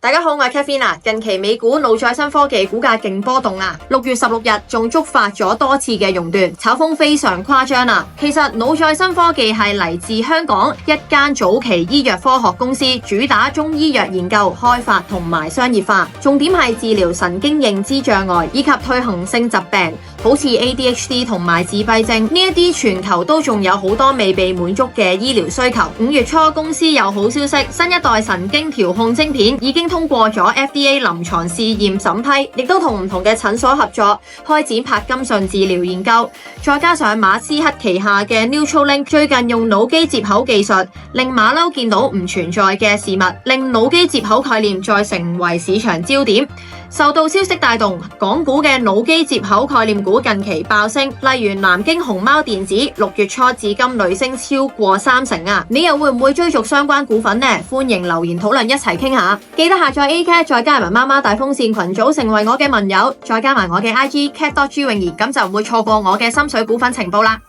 大家好，我係 Katherine。近期美股腦再生科技股價勁波動啊，6月16日仲觸發咗多次嘅熔斷，炒風非常誇張啊。其實腦再生科技係嚟自香港一間早期醫藥科學公司，主打中醫藥研究、開發同埋商業化，重點係治療神經認知障礙以及退行性疾病，好似 ADHD 同埋自閉症呢一啲，全球都仲有好多未被滿足嘅醫療需求。5月初公司有好消息，新一代神經調控晶片已經通過咗 FDA 臨床試驗審批，亦都同唔同嘅診所合作開展帕金遜治療研究。再加上馬斯克旗下嘅 Neuralink 最近用腦機接口技術，令馬騮見到唔存在嘅事物，令腦機接口概念再成為市場焦點。受到消息帶動，港股嘅腦機接口概念股近期爆升，例如南京熊貓電子6月初至今累升超過30%啊！你又會唔會追逐相關股份呢？歡迎留言討論一齊傾下。記得下載 Acast 再加埋媽媽大風扇群組成為我嘅盟友，再加埋我嘅IG cat.朱詠儀，咁就唔會錯過我嘅心水股份情報啦。